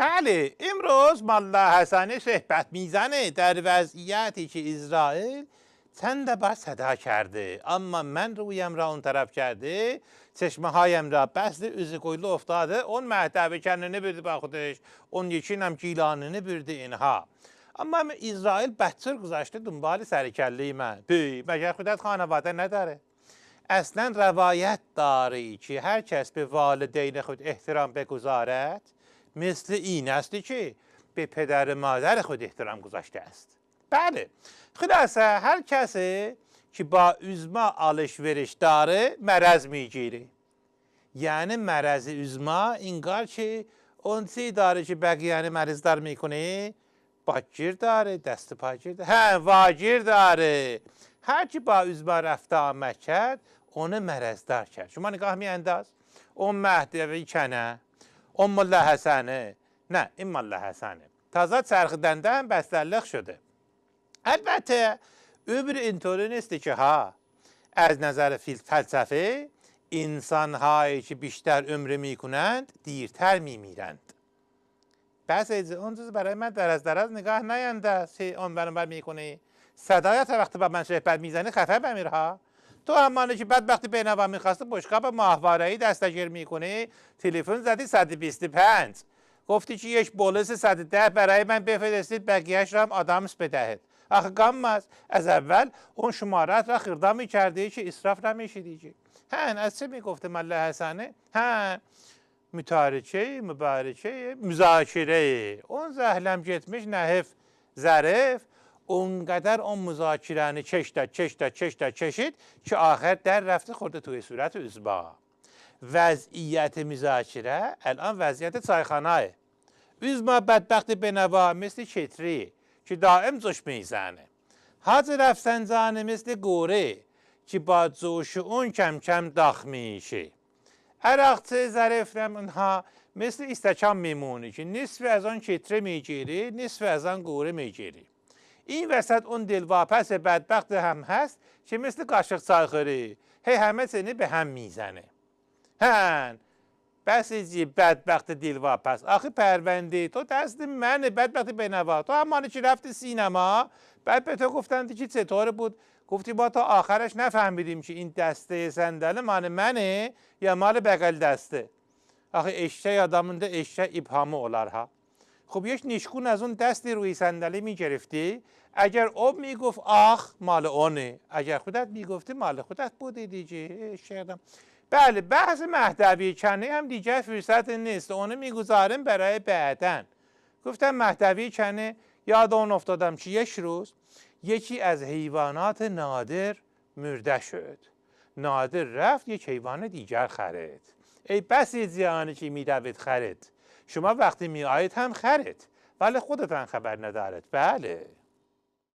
بله، امروز ملا حسن صحبت میزنه در وضعیتی که اسرائیل چند بار صدا کرده، اما من رویم را اون طرف کرده، چشمه هایم را بسته، üzü افتاده، اون مهدوی کننه برده با خودش، اون یکین هم گیلانه برده اینها. اما اسرائیل بچر گذاشته دنبال سرکله من. مگر خودت خانواده نداره؟ اصلا روایت داره که هر کس به والدین خود احترام بگذارد مثل این است که به پدر مادر خود احترام گذاشته است. بله، خلاصه هر کسی که با üzma alışveriş داره مرض میگیره. یعنی مرض üzma انگار که اون چی داره که بقیه مریضدار میکنه، باجیر داره، دست پاگیر داره، واجیر داره. هر کی با üzma رفته آمد کرد اون مرضدار کرد. شما نگاه میانداز، اون مهدوی کنه، اون ملا حسنه، نه این ملا حسنه، تازه چرخیدنده هم بسترلق شده. البته öbür اینطوری نیست که ها از نظر فلسفه انسان هایی که بیشتر عمر میکنند دیرتر میمیرند. بس اون چیز برای من دراز نگاه نینداز، اون برنامه میکنه صدایت وقتی با من صحبت میزنه خفه بمیر ها. تو همانه که بدبختی بینوا میخواسته بشقاب ماهواره‌ای دستگیر میکنه، تلفن زدی 125 گفتی که یک بولس 110 برای من بفرستید، بقیه‌اش را هم آدامس بدهد. آخه گام از اول اون شمارت را خردا میکرده که اسراف نمیشه دیگه. از چه میگفته ملا حسنه؟ متارکه مبارکه مذاکره اون زهلم گتmiş نهف ظرف، اونقدر اون مذاکرانه چشید که آخر در رفته خورده توی صورت üzma. وضعیت مذاکره الان وضعیت چایخانه. üzma بدبخت بنوا مثل چتری که دائم جوش میزنه. حاضر رفسنجانه مثل گوره که با جوش اون کم کم داغ میشه. عراقچه ظرفم اونها مثل استکان میمونه که نصف از آن چتره میگیری، نصف از آن گوره میگیری. این وسط اون دلواپس بدبخت هم هست که مثل قاشق چایخوری همه سنی به هم میزنه. بسیجی بدبخت دلواپس، آخه پرونده تو دست منه بدبخت بنوا. تو همانه که رفتی سینما بعد به تو گفتند که چطور بود، گفتی با تا آخرش نفهمیدیم که این دسته صندل مال منه یا مال بغل دسته. آخه اشته یادمونده اشته ابهامه اولارها. خب یک نشکون از اون دستی روی صندلی میگرفتی، اگر او میگفت آخ مال اونه، اگر خودت میگفتی مال خودت بوده دیگه. شیردم. بله، بحث مهدوی کنه هم دیگه فرصت نیست، اونو میگذارم برای بعدن. گفتم مهدوی کنه، یاد اون افتادم که یک روز یکی از حیوانات نادر مرده شد. نادر رفت یک حیوان دیگر خرید. ای بسی زیانی که میدوید خرید، شما وقتی میآید هم خرید ولی خودتان خبر ندارد. بله.